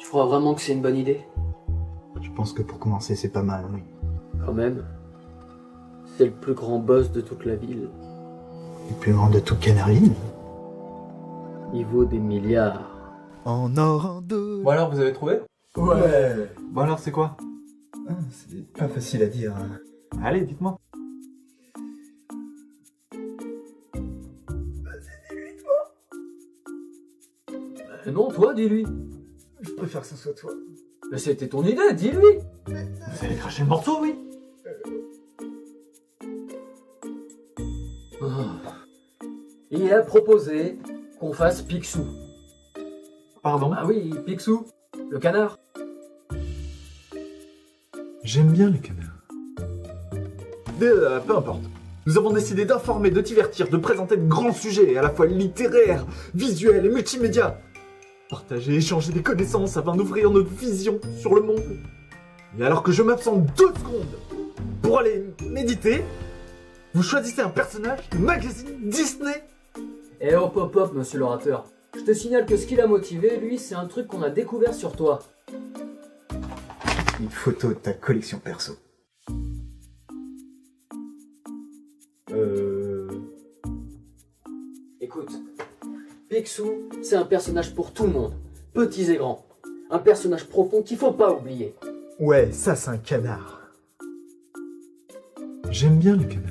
crois vraiment que c'est une bonne idée? Je pense que pour commencer, c'est pas mal, oui. Quand même. C'est le plus grand boss de toute la ville. Le plus grand de tout Canarine. Il vaut des milliards. En or, en deux. Bon alors, vous avez trouvé? Ouais. Bon alors, c'est quoi? C'est pas facile à dire. Allez, dites-moi. Non, toi, dis-lui. Je préfère que ce soit toi. Mais c'était ton idée, dis-lui. Vous allez cracher le morceau, oui? Il a proposé qu'on fasse Picsou. Pardon? Ah oui, Picsou, le canard. J'aime bien les canards. Peu importe. Nous avons décidé d'informer, de divertir, de présenter de grands sujets, à la fois littéraires, visuels et multimédia. Partager, échanger des connaissances afin d'ouvrir notre vision sur le monde. Et alors que je m'absente 2 secondes pour aller méditer, vous choisissez un personnage de magazine Disney. Eh hop hop hop, monsieur l'orateur. Je te signale que ce qui l'a motivé, lui, c'est un truc qu'on a découvert sur toi. Une photo de ta collection perso. Écoute, Picsou, c'est un personnage pour tout le monde, petits et grands. Un personnage profond qu'il faut pas oublier. Ouais, ça c'est un canard. J'aime bien les canards.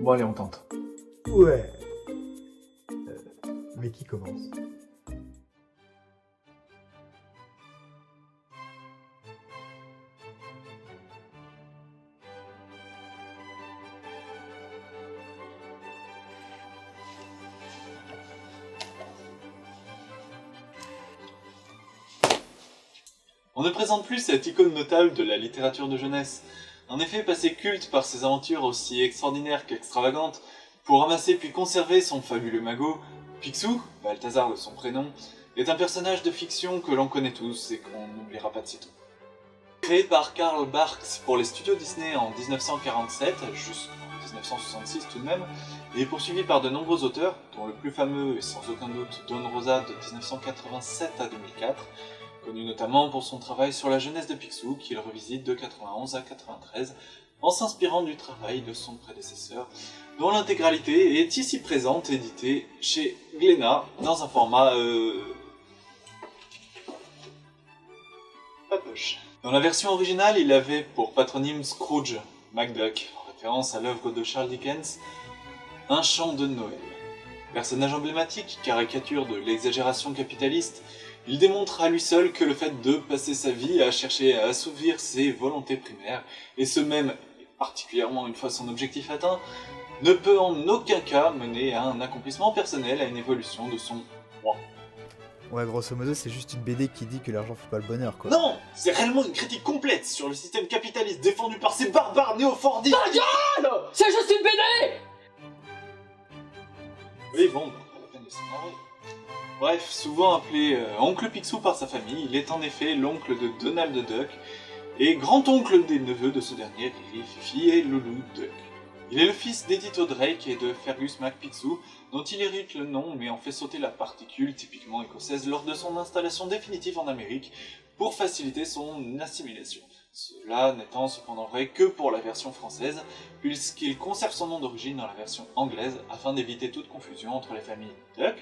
Bon allez, on tente. Ouais. Mais qui commence? On ne présente plus cette icône notable de la littérature de jeunesse. En effet, passé culte par ses aventures aussi extraordinaires qu'extravagantes, pour ramasser puis conserver son fabuleux magot, Picsou, Balthazar de son prénom, est un personnage de fiction que l'on connaît tous et qu'on n'oubliera pas de sitôt. Créé par Karl Barks pour les studios Disney en 1947, jusqu'en 1966 tout de même, et poursuivi par de nombreux auteurs, dont le plus fameux est sans aucun doute Don Rosa de 1987 à 2004, connu notamment pour son travail sur la jeunesse de Picsou, qu'il revisite de 91 à 93, en s'inspirant du travail de son prédécesseur, dont l'intégralité est ici présente, éditée chez Glénat, dans un format pas poche. Dans la version originale, il avait pour patronyme Scrooge McDuck, en référence à l'œuvre de Charles Dickens, Un chant de Noël. Personnage emblématique, caricature de l'exagération capitaliste, il démontre à lui seul que le fait de passer sa vie à chercher à assouvir ses volontés primaires, et ce même, particulièrement une fois son objectif atteint, ne peut en aucun cas mener à un accomplissement personnel, à une évolution de son moi. Ouais, grosso modo, c'est juste une BD qui dit que l'argent fait pas le bonheur, quoi. Non, c'est réellement une critique complète sur le système capitaliste défendu par ces barbares néo-fordistes. C'est juste une BD! Oui, bon, pas la peine de s'énerver. Bref, souvent appelé Oncle Picsou par sa famille, il est en effet l'oncle de Donald Duck et grand-oncle des neveux de ce dernier, Riri, Fifi et Loulou Duck. Il est le fils d'Edith Drake et de Fergus MacPicsou, dont il hérite le nom mais en fait sauter la particule typiquement écossaise lors de son installation définitive en Amérique pour faciliter son assimilation. Cela n'étant cependant vrai que pour la version française, puisqu'il conserve son nom d'origine dans la version anglaise afin d'éviter toute confusion entre les familles Duck,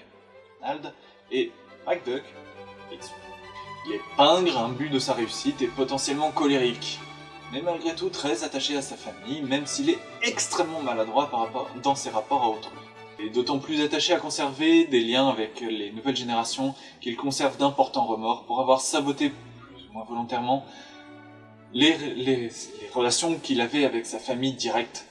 Donald, et McDuck, Picsou. Il est pingre, imbu de sa réussite et potentiellement colérique, mais malgré tout très attaché à sa famille, même s'il est extrêmement maladroit dans ses rapports à autrui. Et d'autant plus attaché à conserver des liens avec les nouvelles générations qu'il conserve d'importants remords pour avoir saboté, plus ou moins volontairement, les relations qu'il avait avec sa famille directe,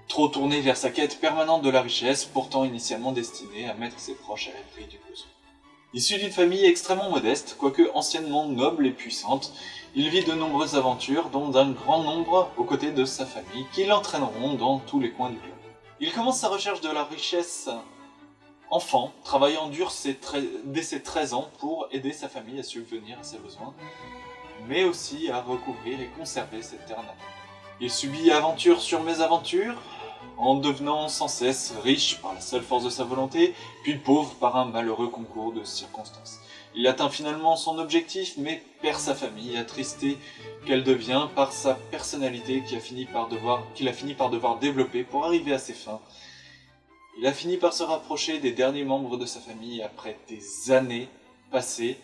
trop tourné vers sa quête permanente de la richesse, pourtant initialement destinée à mettre ses proches à l'abri du besoin. Issu d'une famille extrêmement modeste, quoique anciennement noble et puissante, il vit de nombreuses aventures, dont d'un grand nombre aux côtés de sa famille, qui l'entraîneront dans tous les coins du globe. Il commence sa recherche de la richesse enfant, travaillant dur dès ses 13 ans pour aider sa famille à subvenir à ses besoins, mais aussi à recouvrir et conserver cette terre natale. Il subit aventure sur mésaventures, en devenant sans cesse riche par la seule force de sa volonté, puis pauvre par un malheureux concours de circonstances. Il atteint finalement son objectif, mais perd sa famille, attristée qu'elle devient par sa personnalité qu'il a fini par devoir développer pour arriver à ses fins. Il a fini par se rapprocher des derniers membres de sa famille après des années passées,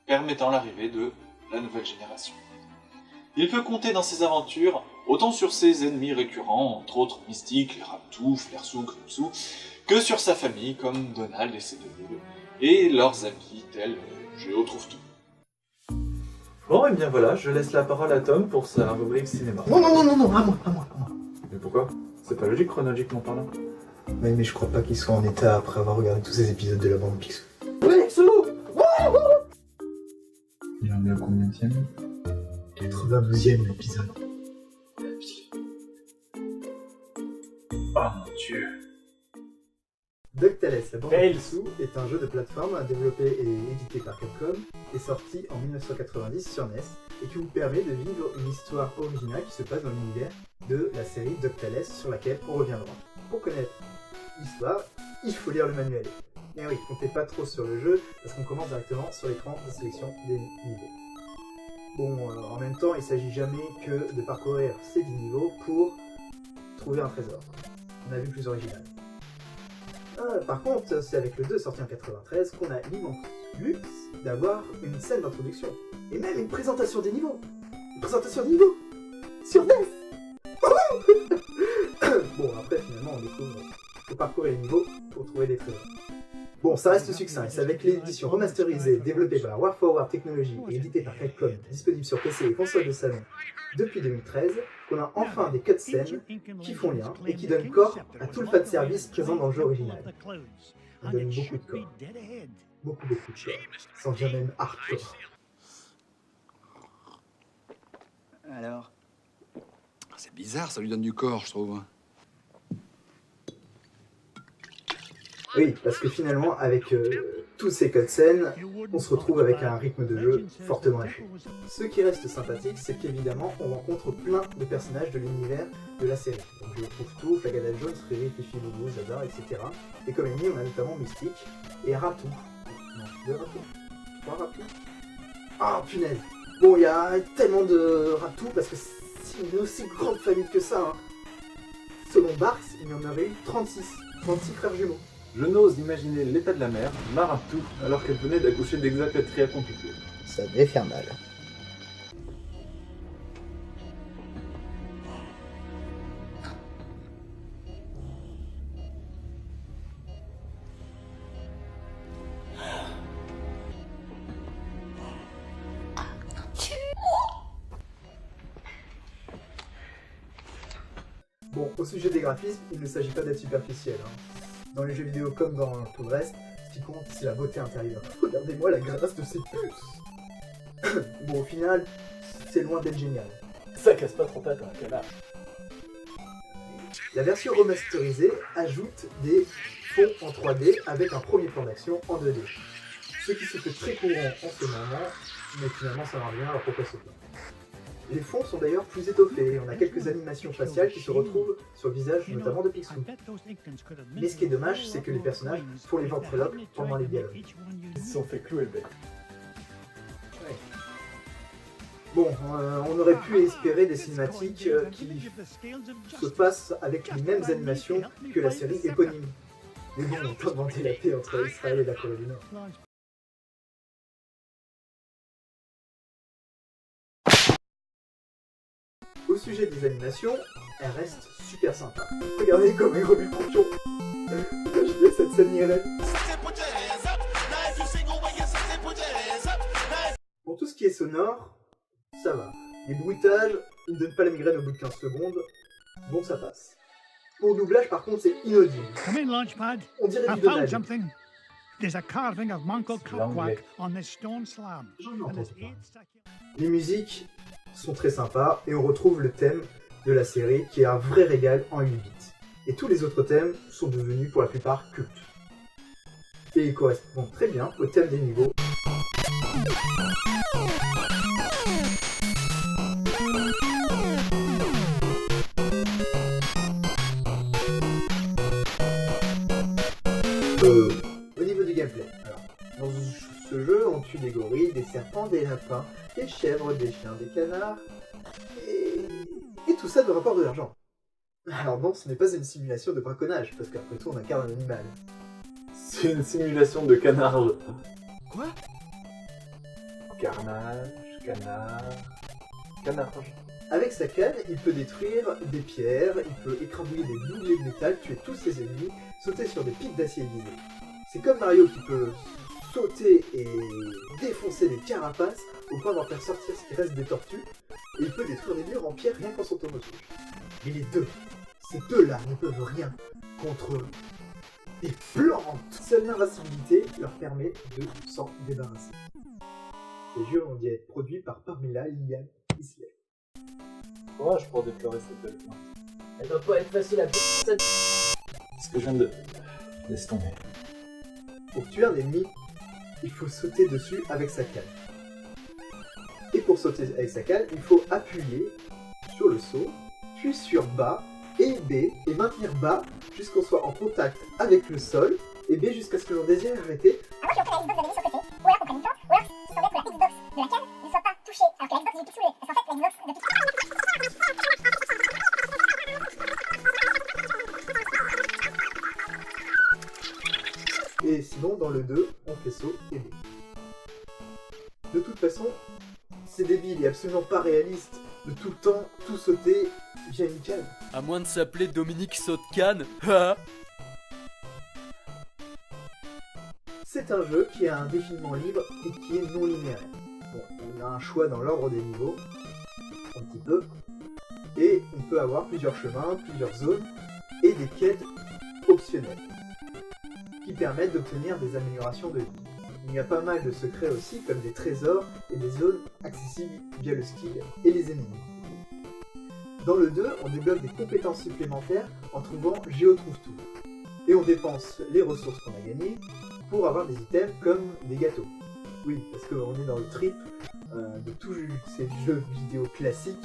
permettant l'arrivée de la nouvelle génération. Il peut compter dans ses aventures autant sur ses ennemis récurrents, entre autres Mystique, les Raptous, Flersou, Cripsou, que sur sa famille comme Donald et ses deux bulles, et leurs amis tels Géo trouve tout. Bon, et bien voilà, je laisse la parole à Tom pour sa rubrique cinéma. Non, à moi. Mais pourquoi? C'est pas logique chronologiquement parlant. Oui, mais je crois pas qu'il soit en état après avoir regardé tous ces épisodes de la bande Picsou. Picsou! Il en est au combienième? 92e l'épisode. Oh mon dieu. DuckTales, la bande Picsou, est un jeu de plateforme développé et édité par Capcom et sorti en 1990 sur NES et qui vous permet de vivre une histoire originale qui se passe dans l'univers de la série DuckTales sur laquelle on reviendra. Pour connaître l'histoire, il faut lire le manuel. Mais oui, comptez pas trop sur le jeu parce qu'on commence directement sur l'écran de sélection des niveaux. Bon, en même temps, il s'agit jamais que de parcourir ces 10 niveaux pour trouver un trésor. On a vu plus original. Par contre, c'est avec le 2 sorti en 93 qu'on a l'immense luxe d'avoir une scène d'introduction. Et même une présentation des niveaux. Une présentation des niveaux sur NES. Bon, après, finalement, on découvre qu'il faut parcourir les niveaux pour trouver des trésors. Bon, ça reste succinct, et c'est avec l'édition remasterisée développée par WarForward Technologies et éditée par Capcom, disponible sur PC et console de salon depuis 2013, qu'on a enfin des cutscenes qui font lien et qui donnent corps à tout le fanservice présent dans le jeu original. On donne beaucoup de corps. Beaucoup de corps. Sans dire même hardcore. Alors? C'est bizarre, ça lui donne du corps, je trouve. Oui, parce que finalement, avec tous ces cutscenes, on se retrouve avec un rythme de jeu fortement haché. Ce qui reste sympathique, c'est qu'évidemment, on rencontre plein de personnages de l'univers de la série. Donc je trouve tout, Flagada Jones, Riri, Fifi, Loulou, Zada, etc. Et comme ennemi, on a notamment Mystique et Ratou. Non, 2 Ratous 3 Ratous. Ah, punaise. Bon, il y a tellement de Ratous, parce que c'est une aussi grande famille que ça. Hein. Selon Barks, il y en avait eu 36 frères jumeaux. Je n'ose imaginer l'état de la mère, Maratou, alors qu'elle venait d'accoucher d'Hexacatria compliquée. Ça devait faire mal. Bon, au sujet des graphismes, il ne s'agit pas d'être superficiel. Hein. Dans les jeux vidéo comme dans tout le reste, ce qui compte, c'est la beauté intérieure. Regardez-moi la grâce de ces puces. Bon, au final, c'est loin d'être génial. Ça casse pas trop pattes, un canard. La version remasterisée ajoute des fonds en 3D avec un premier plan d'action en 2D. Ce qui se fait très courant en ce moment, mais finalement ça marche bien, alors pourquoi ce plan? Les fonds sont d'ailleurs plus étoffés, on a quelques animations faciales qui se retrouvent sur le visage notamment de Picsou. Mais ce qui est dommage, c'est que les personnages font les ventriloques pendant les dialogues. Ils se sont fait clouer le bec. Ouais. Bon, on aurait pu espérer des cinématiques qui se passent avec les mêmes animations que la série éponyme. Mais bon, on peut inventer la paix entre Israël et la Corée du Nord. Au sujet des animations, elles restent super sympas. Regardez comme il remue le croupion. Imaginez cette scène IRL. Pour tout ce qui est sonore, ça va. Les bruitages, ils ne donnent pas la migraine au bout de 15 secondes, donc ça passe. Pour le doublage, par contre, c'est inaudible. Come in, Launchpad. On dirait I du found Donald. something. There's a carving of Monko L'anglais. Cupquack on this stone slab. J'en And entends there's pas. 8 statues. Les musiques sont très sympas et on retrouve le thème de la série qui est un vrai régal en 8 bits. Et tous les autres thèmes sont devenus pour la plupart cultes. Et ils correspondent très bien au thème des niveaux. Au niveau du gameplay, alors, dans ce jeu, on tue des gorilles, des serpents, des lapins, des chèvres, des chiens, des canards, et tout ça nous rapporte de l'argent. Alors non, ce n'est pas une simulation de braconnage, parce qu'après tout, on incarne un animal. C'est une simulation de canard. Quoi? Carnage, canard. Avec sa canne, il peut détruire des pierres, il peut écrabouiller des boulets de métal, tuer tous ses ennemis, sauter sur des pics d'acier aiguisés. C'est comme Mario qui peut sauter et défoncer des carapaces au point d'en faire sortir ce qui reste des tortues, et il peut détruire des murs en pierre rien qu'en sautant dessus. Mais ces deux-là ne peuvent rien contre des plantes. Seule l'invincibilité leur permet de s'en débarrasser. Ces jeux ont dû être produits par Pamela Lilian Isler. Courage pour déplorer cette belle plante. Elle doit pas être facile à cette... C'est ce que je viens de... Laisse tomber. Pour tuer un ennemi, il faut sauter dessus avec sa canne. Et pour sauter avec sa canne, il faut appuyer sur le saut, puis sur bas et B, et maintenir bas jusqu'on soit en contact avec le sol, et B jusqu'à ce que l'on désire arrêter. À moins que l'on prenne la Xbox de Mini sur le côté, ou alors qu'on prenne une plante, ou alors il semblerait que la Xbox de la canne ne soit pas touchée, alors que la Xbox est pixelée, parce qu'en fait la Xbox de Et sinon, dans le 2, on fait saut et B. De toute façon, c'est débile et absolument pas réaliste de tout le temps tout sauter via une canne. À moins de s'appeler Dominique Saute-Canne. Ha. C'est un jeu qui a un défilement libre et qui est non linéaire. Bon, on a un choix dans l'ordre des niveaux, un petit peu, et on peut avoir plusieurs chemins, plusieurs zones, et des quêtes optionnelles, qui permettent d'obtenir des améliorations de vie. Il y a pas mal de secrets aussi, comme des trésors et des zones accessibles via le skill et les ennemis. Dans le 2, on débloque des compétences supplémentaires en trouvant Géotrouve-Tout. Et on dépense les ressources qu'on a gagnées pour avoir des items comme des gâteaux. Oui, parce qu'on est dans le trip de tous ces jeux vidéo classiques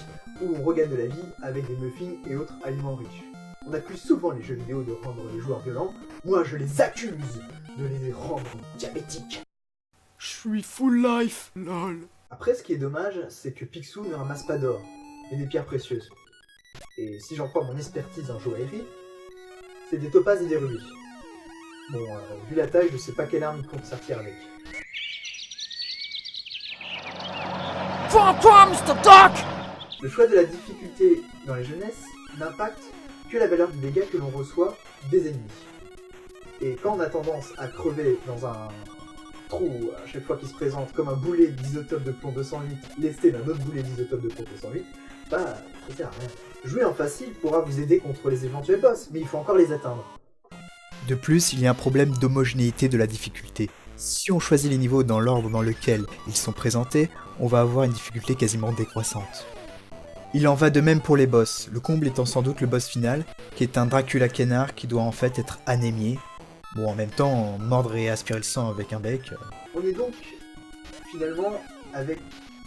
où on regagne de la vie avec des muffins et autres aliments riches. On accuse souvent les jeux vidéo de rendre les joueurs violents. Moi, je les accuse de les rendre diabétiques. Je suis full life, lol. Après, ce qui est dommage, c'est que Picsou ne ramasse pas d'or et des pierres précieuses. Et si j'en crois mon expertise en joaillerie, c'est des topazes et des rubis. Bon, vu la taille, je sais pas quelle arme il compte sortir avec. Quoi, Mr. Doc? Le choix de la difficulté dans les jeunesses n'impacte que la valeur du dégât que l'on reçoit des ennemis. Et quand on a tendance à crever dans un trou à chaque fois qu'il se présente comme un boulet d'isotope de plomb 208 lesté d'un autre boulet d'isotope de plomb 208, bah ça sert à rien. Jouer en facile pourra vous aider contre les éventuels boss, mais il faut encore les atteindre. De plus, il y a un problème d'homogénéité de la difficulté. Si on choisit les niveaux dans l'ordre dans lequel ils sont présentés, on va avoir une difficulté quasiment décroissante. Il en va de même pour les boss, le comble étant sans doute le boss final, qui est un Dracula canard qui doit en fait être anémié. Bon, en même temps, mordre et aspirer le sang avec un bec... On est donc finalement avec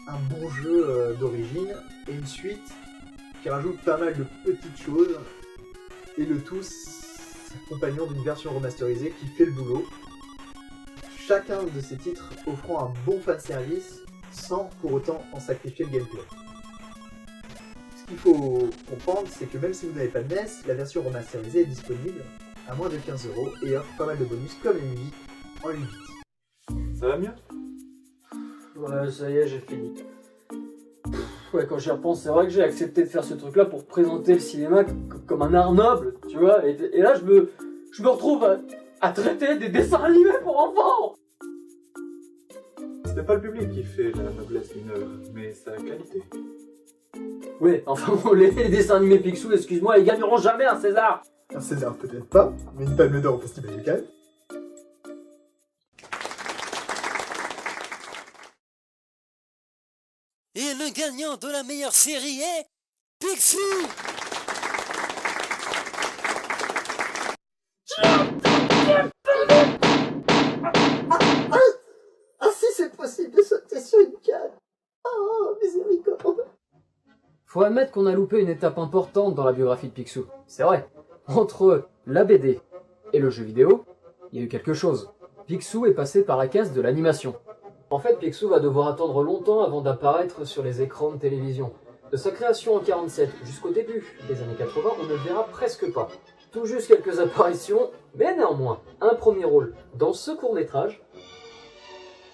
un bon jeu d'origine et une suite qui rajoute pas mal de petites choses, et le tout s'accompagnant d'une version remasterisée qui fait le boulot. Chacun de ces titres offrant un bon fanservice sans pour autant en sacrifier le gameplay. Ce qu'il faut comprendre, c'est que même si vous n'avez pas de NES, la version remasterisée est disponible à moins de 15 € et offre pas mal de bonus comme les musiques en 8 bits. Ça va mieux? Ouais, ça y est, j'ai fini. Ouais, quand j'y repense, c'est vrai que j'ai accepté de faire ce truc-là pour présenter le cinéma comme un art noble, tu vois, et là je me retrouve à traiter des dessins animés pour enfants. C'est pas le public qui fait la noblesse d'une œuvre, mais sa qualité. Ouais, enfin bon, les dessins animés Picsou, excuse-moi, ils gagneront jamais un César. Un César peut-être pas, mais une palme d'or au Festival du Cannes. Et le gagnant de la meilleure série est Picsou. Ah si c'est possible de sauter sur une canne. Oh, miséricorde. Faut admettre qu'on a loupé une étape importante dans la biographie de Picsou. C'est vrai. Entre la BD et le jeu vidéo, il y a eu quelque chose. Picsou est passé par la case de l'animation. En fait, Picsou va devoir attendre longtemps avant d'apparaître sur les écrans de télévision. De sa création en 1947 jusqu'au début des années 80, on ne le verra presque pas. Tout juste quelques apparitions, mais néanmoins, un premier rôle dans ce court-métrage,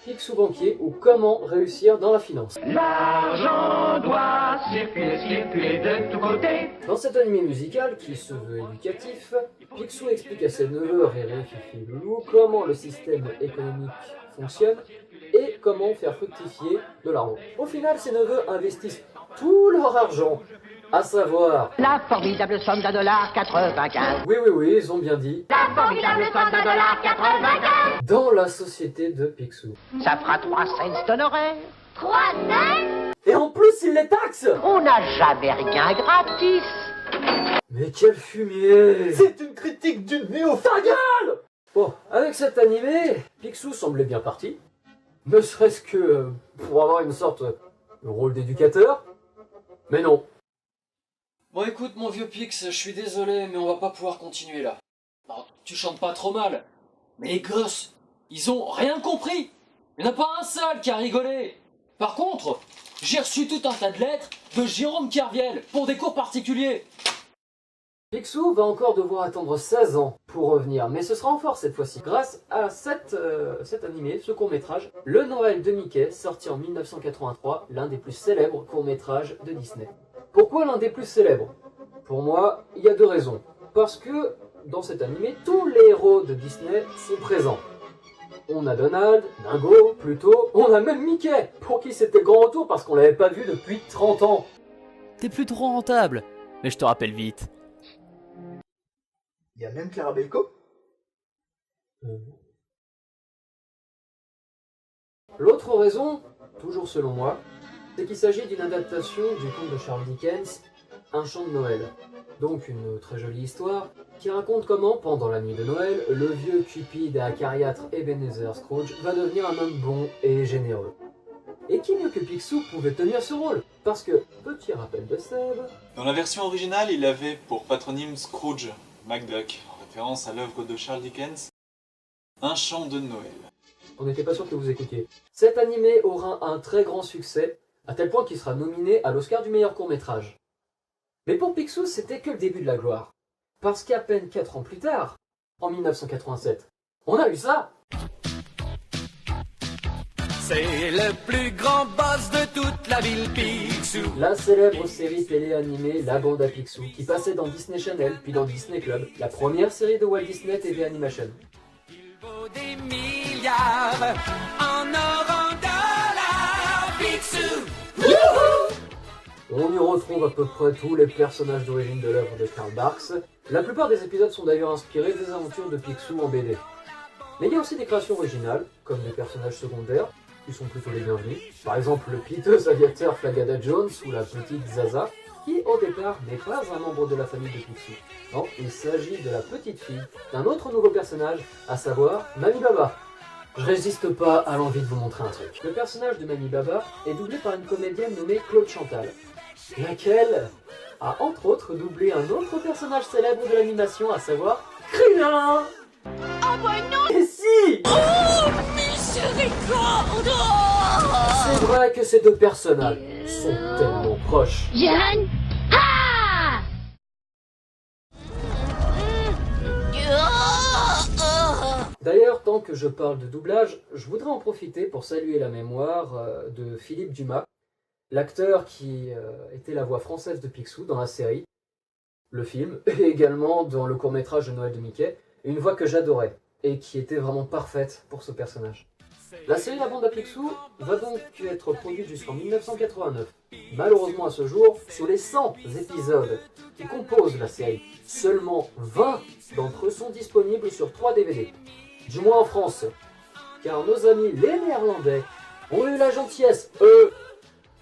Picsou banquier ou comment réussir dans la finance. L'argent doit circuler, circuler de tous côtés. Dans cet animé musical, qui se veut éducatif, Picsou explique à ses neveux Réré, Fifi et Loulou comment le système économique fonctionne et comment faire fructifier de l'argent. Au final, ses neveux investissent tout leur argent, à savoir... La formidable somme d'$95. Oui, ils ont bien dit. La formidable somme d'$95. Dans la société de Picsou. Ça fera 3 cents d'honoraires. 3 cents? Et en plus, ils les taxent! On n'a jamais rien gratis. Mais quel fumier! C'est une critique du néo... Ta gueule! Bon, avec cet animé, Picsou semblait bien parti. Ne serait-ce que pour avoir une sorte de rôle d'éducateur. Mais non. Bon écoute mon vieux Pix, je suis désolé, mais on va pas pouvoir continuer là. Non, tu chantes pas trop mal. Mais les gosses, ils ont rien compris. Il n'y en a pas un seul qui a rigolé. Par contre, j'ai reçu tout un tas de lettres de Jérôme Kerviel pour des cours particuliers. Picsou va encore devoir attendre 16 ans pour revenir, mais ce sera en force cette fois-ci. Grâce à cet animé, ce court-métrage, Le Noël de Mickey, sorti en 1983, l'un des plus célèbres courts-métrages de Disney. Pourquoi l'un des plus célèbres? Pour moi, il y a 2 raisons. Parce que, dans cet animé, tous les héros de Disney sont présents. On a Donald, Dingo, Pluto, on a même Mickey, pour qui c'était le grand retour parce qu'on l'avait pas vu depuis 30 ans. T'es plus trop rentable, mais je te rappelle vite. Il y a même Clara Belko. L'autre raison, toujours selon moi, c'est qu'il s'agit d'une adaptation du conte de Charles Dickens, Un chant de Noël. Donc une très jolie histoire qui raconte comment, pendant la nuit de Noël, le vieux cupide et acariâtre Ebenezer Scrooge va devenir un homme bon et généreux. Et qui mieux que Picsou pouvait tenir ce rôle? Parce que, petit rappel de Seb... Dans la version originale, il avait pour patronyme Scrooge McDuck, en référence à l'œuvre de Charles Dickens, Un chant de Noël. On n'était pas sûr que vous écoutiez. Cet animé aura un très grand succès, à tel point qu'il sera nominé à l'Oscar du meilleur court-métrage. Mais pour Picsou, c'était que le début de la gloire. Parce qu'à peine 4 ans plus tard, en 1987, on a eu ça. C'est le plus grand boss de toute la ville, Picsou. La célèbre série télé animée La Bande à Picsou, qui passait dans Disney Channel, puis dans Disney Club, la première série de Walt Disney TV Animation. Il vaut des milliards en or, en dollars, Picsou. On y retrouve à peu près tous les personnages d'origine de l'œuvre de Karl Barks. La plupart des épisodes sont d'ailleurs inspirés des aventures de Picsou en BD. Mais il y a aussi des créations originales, comme des personnages secondaires, qui sont plutôt les bienvenus. Par exemple le piteux aviateur Flagada Jones ou la petite Zaza, qui au départ n'est pas un membre de la famille de Picsou. Non, il s'agit de la petite fille d'un autre nouveau personnage, à savoir Mamie Baba. Je résiste pas à l'envie de vous montrer un truc. Le personnage de Mamie Baba est doublé par une comédienne nommée Claude Chantal, laquelle a entre autres doublé un autre personnage célèbre de l'animation, à savoir Krillin. Oh bah non! Et si! Oh, miséricorde! C'est vrai que ces 2 personnages sont tellement proches. Yann! Ah! D'ailleurs, tant que je parle de doublage, je voudrais en profiter pour saluer la mémoire de Philippe Dumas, l'acteur qui était la voix française de Picsou dans la série, le film, et également dans le court-métrage de Noël de Mickey, une voix que j'adorais, et qui était vraiment parfaite pour ce personnage. La série La Bande à Picsou va donc être produite jusqu'en 1989. Malheureusement à ce jour, sur les 100 épisodes qui composent la série, seulement 20 d'entre eux sont disponibles sur 3 DVD. Du moins en France, car nos amis les Néerlandais ont eu la gentillesse, eux,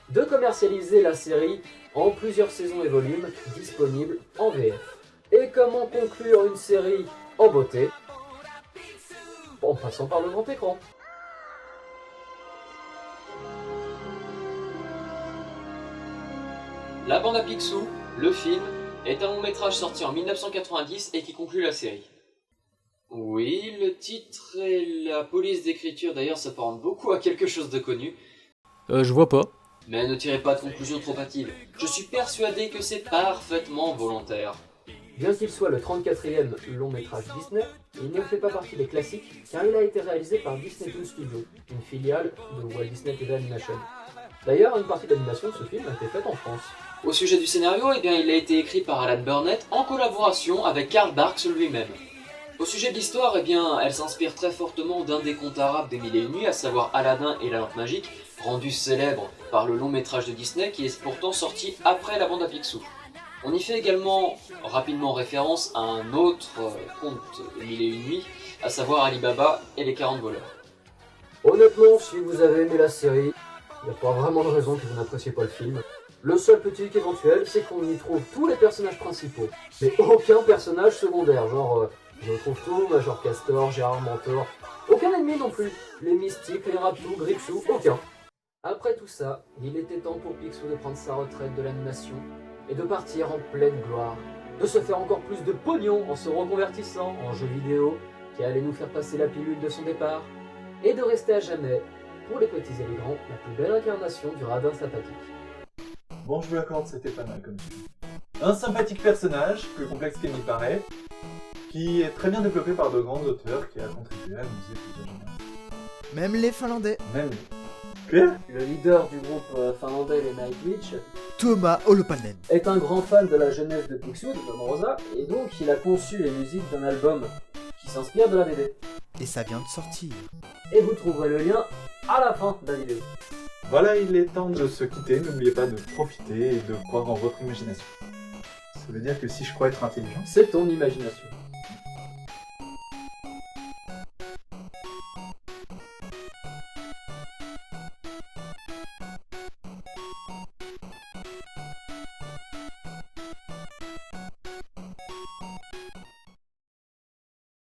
de commercialiser la série en plusieurs saisons et volumes disponibles en VF. Et comment conclure une série en beauté? En passant par le grand écran. La Bande à Picsou, le film, est un long métrage sorti en 1990 et qui conclut la série. Oui, le titre et la police d'écriture d'ailleurs s'apparentent beaucoup à quelque chose de connu. Je vois pas. Mais ne tirez pas de conclusions trop hâtives. Je suis persuadé que c'est parfaitement volontaire. Bien qu'il soit le 34e long métrage Disney, il ne fait pas partie des classiques car il a été réalisé par Disney Toon Studios, une filiale de Walt Disney TV Animation. D'ailleurs, une partie de l'animation de ce film a été faite en France. Au sujet du scénario, eh bien, il a été écrit par Alan Burnett en collaboration avec Karl Barks lui-même. Au sujet de l'histoire, eh bien, elle s'inspire très fortement d'un des contes arabes des Mille et une nuits, à savoir Aladdin et la lampe magique, rendu célèbre par le long métrage de Disney qui est pourtant sorti après la bande à Picsou. On y fait également rapidement référence à un autre conte des Mille et une nuits, à savoir Ali Baba et les 40 voleurs. Honnêtement, si vous avez aimé la série, il n'y a pas vraiment de raison que vous n'appréciez pas le film. Le seul petit hic éventuel, c'est qu'on y trouve tous les personnages principaux, mais aucun personnage secondaire, genre on retrouve tout, Major Castor, Gérard Mentor, aucun ennemi non plus, les Mystiques, les Raptou, Grixou, aucun. Après tout ça, il était temps pour Picsou de prendre sa retraite de l'animation et de partir en pleine gloire, de se faire encore plus de pognon en se reconvertissant en jeu vidéo qui allait nous faire passer la pilule de son départ, et de rester à jamais, pour les petits et les grands, la plus belle incarnation du radin sympathique. Bon, je vous l'accorde, c'était pas mal comme film. Un sympathique personnage, plus complexe qu'il n'y paraît, qui est très bien développé par de grands auteurs, qui a contribué à amuser plusieurs générations. Même les Finlandais. Même lui. Le leader du groupe finlandais les Nightwish, Thomas Holopainen, est un grand fan de la jeunesse de Picsou, de Tom Rosa, et donc il a conçu les musiques d'un album qui s'inspire de la BD. et ça vient de sortir. Et vous trouverez le lien à la fin de la vidéo. Voilà, il est temps de se quitter. N'oubliez pas de profiter et de croire en votre imagination. Ça veut dire que si je crois être intelligent, C'est ton imagination.